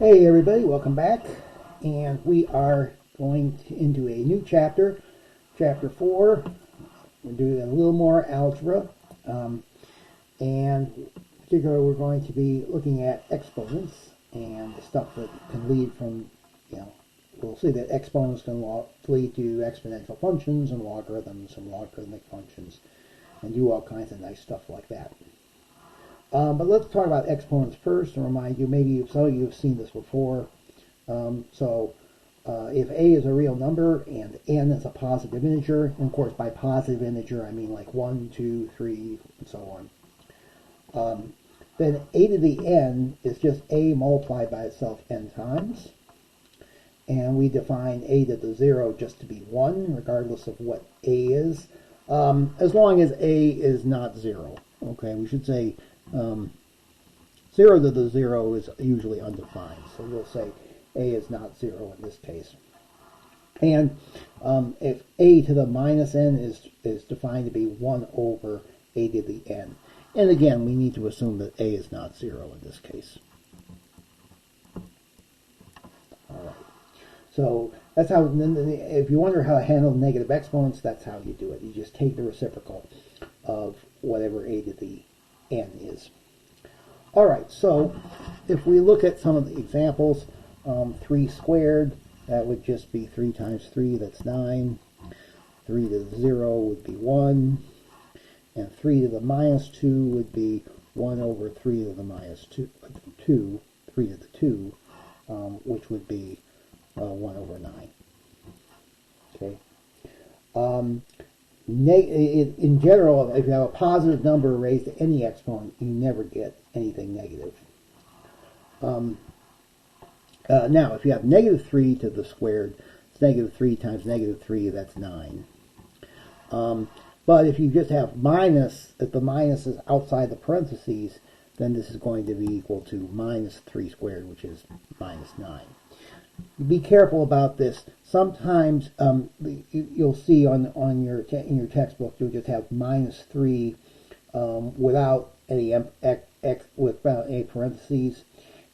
Hey everybody, welcome back. And we are going into a new chapter, chapter 4. We're doing a little more algebra. And particularly we're going to be looking at exponents and the stuff that can lead from, we'll see that exponents can lead to exponential functions and logarithms and logarithmic functions and do all kinds of nice stuff like that. But let's talk about exponents first and remind you, maybe some of you have seen this before. If a is a real number and n is a positive integer, and of course by positive integer I mean like 1, 2, 3, and so on, then a to the n is just a multiplied by itself n times. And we define a to the 0 just to be 1, regardless of what a is, as long as a is not 0. Okay, we should say 0 to the 0 is usually undefined, so we'll say a is not 0 in this case. And if a to the minus n is defined to be 1 over a to the n. And again, we need to assume that a is not 0 in this case. All right. So that's how, if you wonder how to handle negative exponents, that's how you do it. You just take the reciprocal of whatever a to the n is. All right, so if we look at some of the examples, 3 squared, that would just be 3 times 3, that's 9. 3 to the 0 would be 1. And 3 to the minus 2 would be 1 over 3 to the minus 2, 3 to the 2, which would be 1 over 9. Okay. In general, if you have a positive number raised to any exponent, you never get anything negative. Now, if you have negative 3 to the squared, it's negative 3 times negative 3, that's 9. But if you just have minus, if the minus is outside the parentheses, then this is going to be equal to minus 3 squared, which is minus 9. Be careful about this. Sometimes you'll see in your textbook you'll just have minus 3 without any without any parentheses,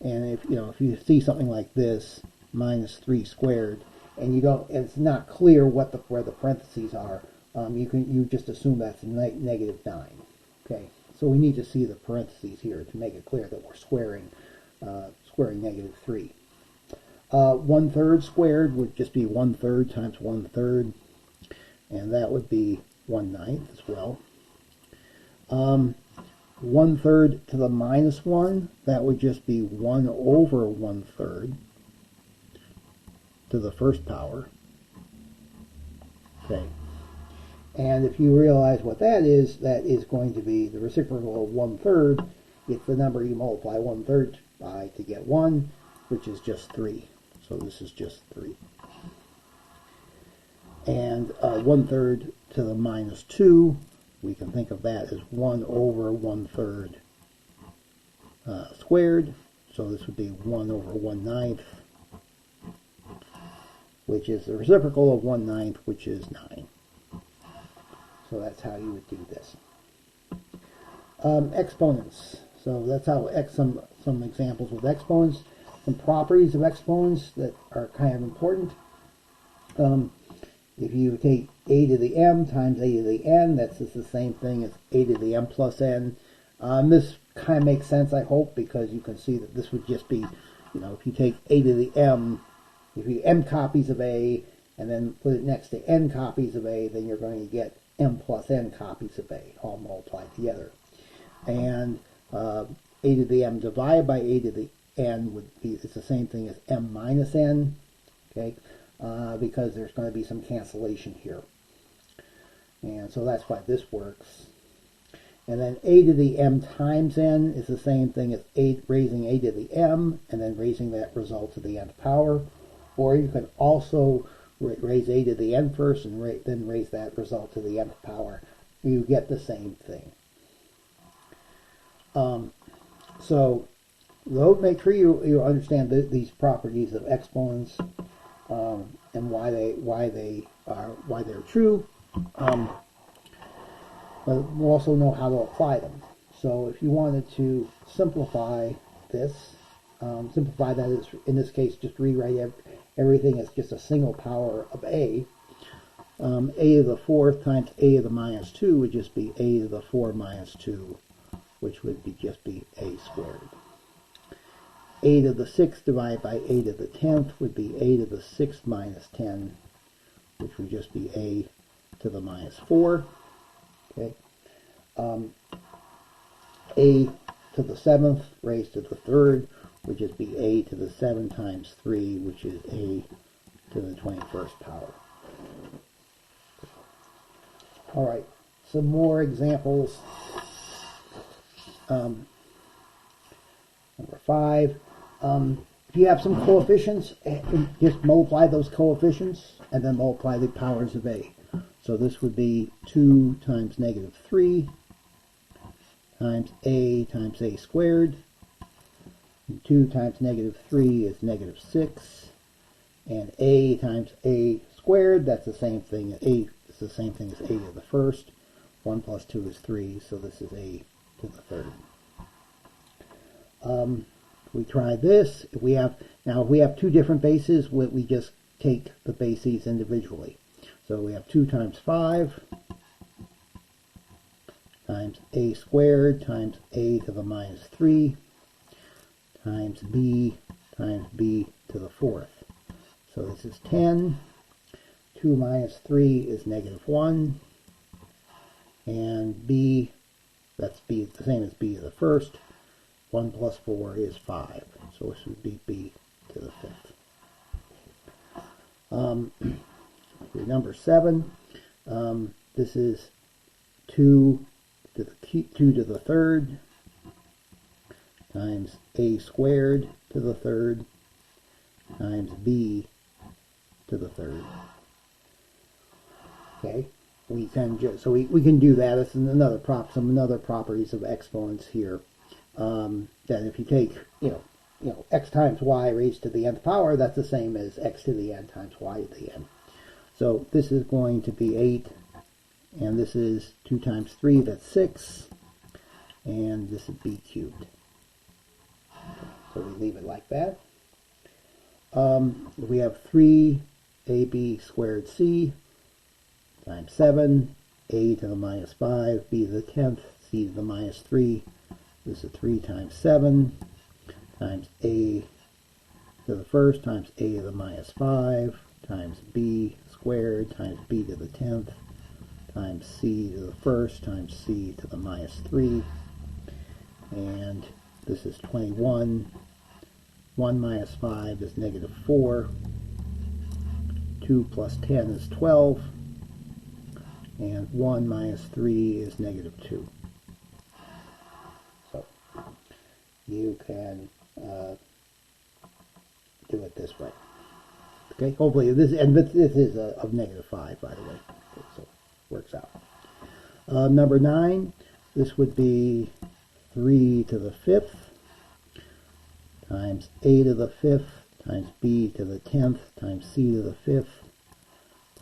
and if you see something like this, minus 3 squared, and it's not clear where the parentheses are, you just assume that's negative 9. Okay, so we need to see the parentheses here to make it clear that we're squaring negative 3. 1/3 squared would just be 1/3 times 1/3, and that would be 1/9 as well. 1/3 to the minus 1, that would just be 1 over 1/3 to the first power. Okay, and if you realize what that is going to be the reciprocal of 1/3. It's the number you multiply 1/3 by to get 1, which is just 3. So this is just 3. And 1/3 to the minus 2, we can think of that as 1 over 1/3 squared. So this would be 1 over 1/9, which is the reciprocal of 1/9, which is 9. So that's how you would do this. Exponents. So that's how some examples with exponents. Some properties of exponents that are kind of important. If you take a to the m times a to the n, that's just the same thing as a to the m plus n. This kind of makes sense, I hope, because you can see that this would just be, if you take a to the m, if you m copies of a and then put it next to n copies of a, then you're going to get m plus n copies of a, all multiplied together. And a to the m divided by a to the n it's the same thing as m minus n, okay, because there's going to be some cancellation here. And so that's why this works. And then a to the m times n is the same thing as raising a to the m and then raising that result to the nth power. Or you can also raise a to the n first and then raise that result to the nth power. You get the same thing. So make sure you understand these properties of exponents and why they're true. But we'll also know how to apply them. So if you wanted to simplify this, simplify that is, in this case, just rewrite everything as just a single power of a. A to the fourth times a to the minus 2 would just be a to the 4 minus 2, which would just be a squared. A to the 6th divided by a to the 10th would be a to the 6th minus 10, which would just be a to the minus 4. Okay. A to the 7th raised to the 3rd would just be a to the 7 times 3, which is a to the 21st power. All right, some more examples. Number 5. If you have some coefficients, just multiply those coefficients and then multiply the powers of a. So this would be 2 times negative 3 times a squared. And 2 times negative 3 is negative 6. And a times a squared, that's the same thing. A is the same thing as a to the first. 1 plus 2 is 3, so this is a to the third. We try this. If we have two different bases, we just take the bases individually. So we have 2 times 5 times a squared times a to the minus 3 times b to the fourth. So this is 10. 2 minus 3 is negative 1. And b, that's b, the same as b to the first. 1 plus 4 is 5. So this would be b to the fifth. Number 7. This is 2 to the third times a squared to the third times b to the third. Okay, we can do that. It's another some other properties of exponents here. That if you take x times y raised to the nth power, that's the same as x to the n times y to the n. So this is going to be 8, and this is 2 times 3, that's 6, and this is b cubed. So we leave it like that. We have 3ab squared c times 7, a to the minus 5, b to the 10th, c to the minus 3. This is 3 times 7 times a to the first times a to the minus 5 times b squared times b to the 10th times c to the first times c to the minus 3. And this is 21. 1 minus 5 is negative 4. 2 plus 10 is 12. And 1 minus 3 is negative 2. So you can do it this way. Okay, hopefully this is of negative 5, by the way. Okay, so it works out. Number 9, this would be 3 to the 5th times a to the 5th times b to the 10th times c to the 5th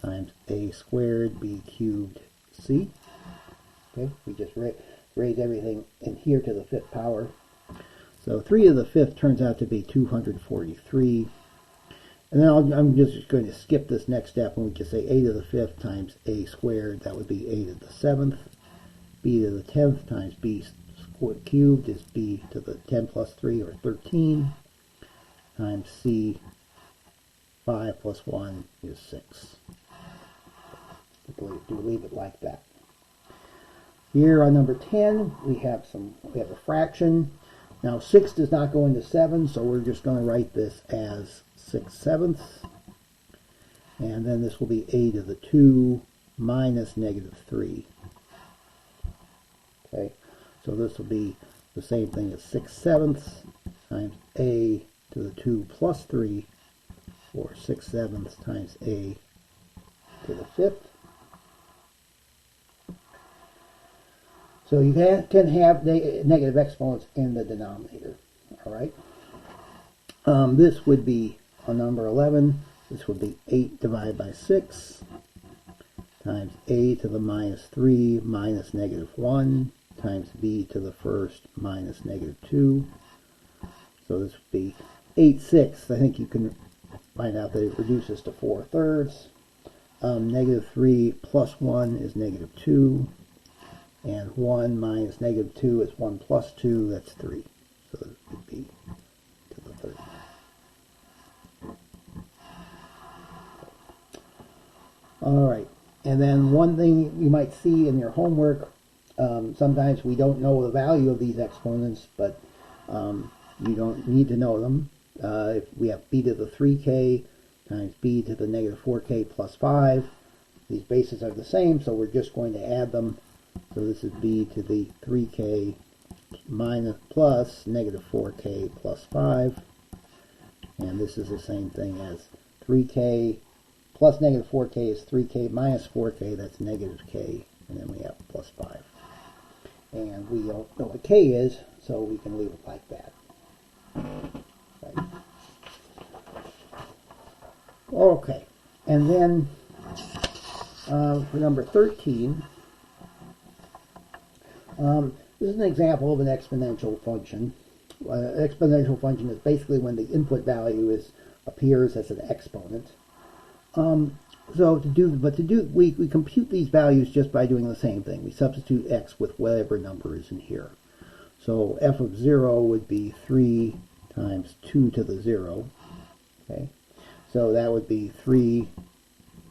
times a squared b cubed c. Okay, we just raise everything in here to the 5th power. So 3 to the 5th turns out to be 243. And then I'm just going to skip this next step, and we can say a to the 5th times a squared. That would be a to the 7th. B to the 10th times b cubed is b to the 10 plus 3, or 13, times c. 5 plus 1 is 6. Do leave it like that. Here on number 10, we have a fraction. Now 6 does not go into 7, so we're just going to write this as 6/7. And then this will be a to the 2 minus negative 3. Okay, so this will be the same thing as 6/7 times a to the 2 plus 3, or 6/7 times a to the 5th. So you can have negative exponents in the denominator. All right. This would be, on number 11, this would be 8 divided by 6 times a to the minus 3 minus negative 1 times b to the first minus negative 2. So this would be 8/6. I think you can find out that it reduces to 4/3. -3 plus 1 is -2. And 1 minus -2 is 1 plus 2. That's 3. So it would be to the third. All right. And then one thing you might see in your homework, sometimes we don't know the value of these exponents, but you don't need to know them. If we have b to the 3k times b to the -4k plus 5, these bases are the same, so we're just going to add them. So this is b to the 3k minus plus -4k plus 5. And this is the same thing as 3k plus -4k is 3k minus 4k, that's -k. And then we have plus 5. And we don't know what k is, so we can leave it like that. Right. Okay. And then for number 13, this is an example of an exponential function. Exponential function is basically when the input value appears as an exponent. We compute these values just by doing the same thing. We substitute x with whatever number is in here. So f of 0 would be 3 times 2 to the 0. Okay, so that would be 3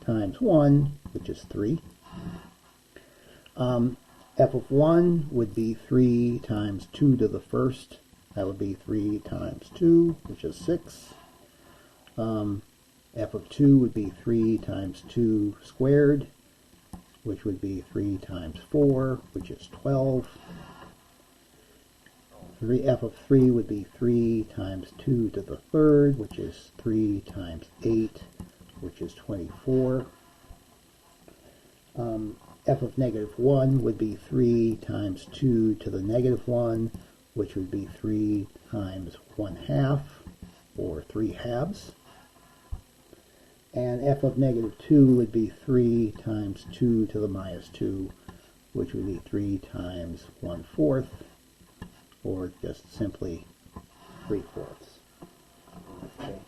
times 1, which is 3. F of 1 would be 3 times 2 to the first. That would be 3 times 2, which is 6. F of 2 would be 3 times 2 squared, which would be 3 times 4, which is 12. F of 3 would be 3 times 2 to the third, which is 3 times 8, which is 24. F of -1 would be 3 times 2 to the -1, which would be 3 times 1/2, or 3/2. And f of -2 would be 3 times 2 to the -2, which would be 3 times 1/4, or just simply 3/4. Okay.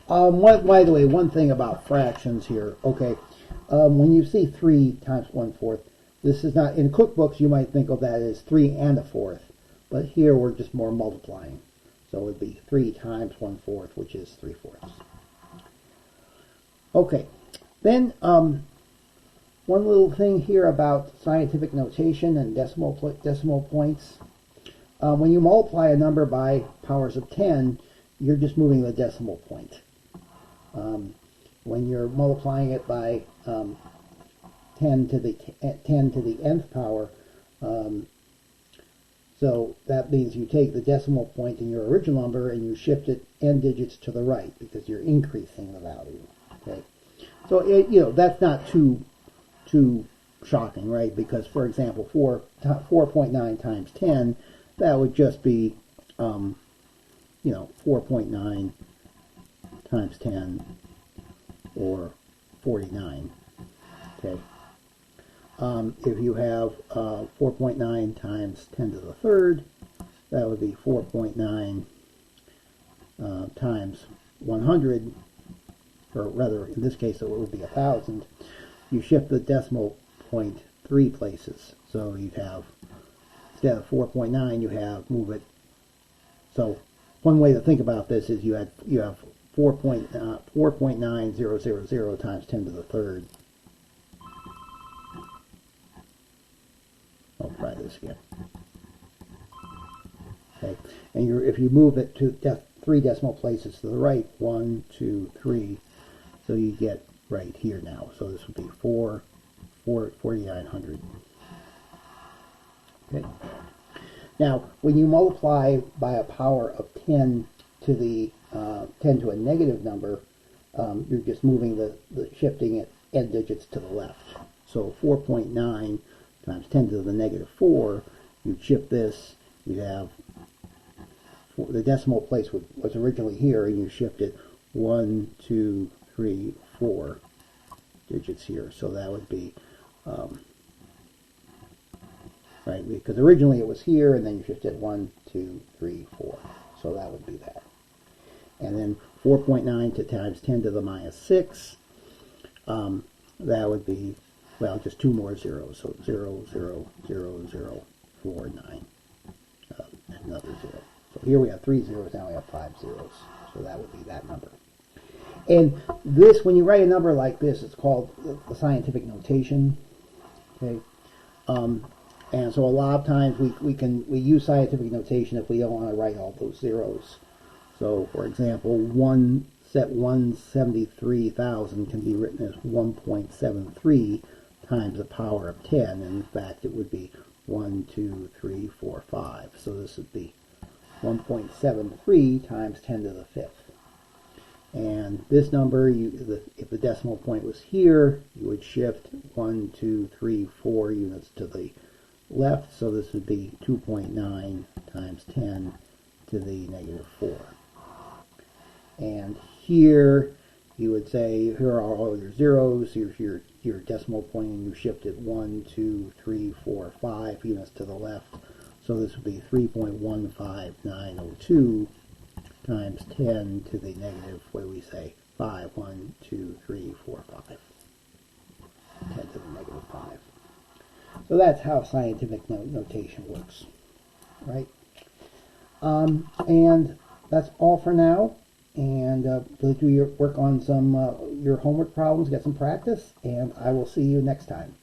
By the way, one thing about fractions here. Okay, when you see 3 times 1/4, this is not, in cookbooks you might think of that as 3 and 1/4, but here we're just more multiplying. So it would be 3 times 1/4, which is 3/4. Okay, then one little thing here about scientific notation and decimal points. When you multiply a number by powers of 10, you're just moving the decimal point. When you're multiplying it by 10 to the nth power, so that means you take the decimal point in your original number and you shift it n digits to the right because you're increasing the value. Okay, so that's not too shocking, right? Because, for example, 4.9 times 10, that would just be 4.9 times 10, or 49. Okay. If you have 4.9 times 10 to the third, that would be 4.9 times 100, or rather, in this case, it would be 1,000. You shift the decimal point 3 places. So you'd have, instead of 4.9, move it. So one way to think about this is you have 4.9000 times 10 to the third. I'll try this again. Okay, and if you move it to 3 decimal places to the right, 1, 2, 3, so you get right here now. So this would be 4,900. Okay. Now, when you multiply by a power of 10 to the 10 to a negative number, you're just moving shifting it n digits to the left. So 4.9 times 10 to the -4, you'd shift this, you'd have, the decimal place was originally here, and you shift it 1, 2, 3, 4 digits here. So that would be, right, because originally it was here, and then you shifted 1, 2, 3, 4. So that would be that. And then 4.9 to times 10 to the minus 6, that would be, well, just two more zeros. So 0, 0, 0, 0, 4, 9, another 0. So here we have 3 zeros, now we have 5 zeros. So that would be that number. And this, when you write a number like this, it's called the scientific notation. Okay. And so a lot of times we use scientific notation if we don't want to write all those zeros. So for example, 173,000 can be written as 1.73 times the power of 10. In fact, it would be 1, 2, 3, 4, 5. So this would be 1.73 times 10 to the 5th. And this number, if the decimal point was here, you would shift 1, 2, 3, 4 units to the left. So this would be 2.9 times 10 to the negative 4. And here, you would say, here are all your zeros. Here's your decimal point, and you shifted 1, 2, 3, 4, 5 units to the left. So this would be 3.15902 times 10 to the negative, what do we say, 5, 1, 2, 3, 4, 5. 10 to the negative 5. So that's how scientific notation works, right? And that's all for now. And go do your work on some your homework problems, get some practice, and I will see you next time.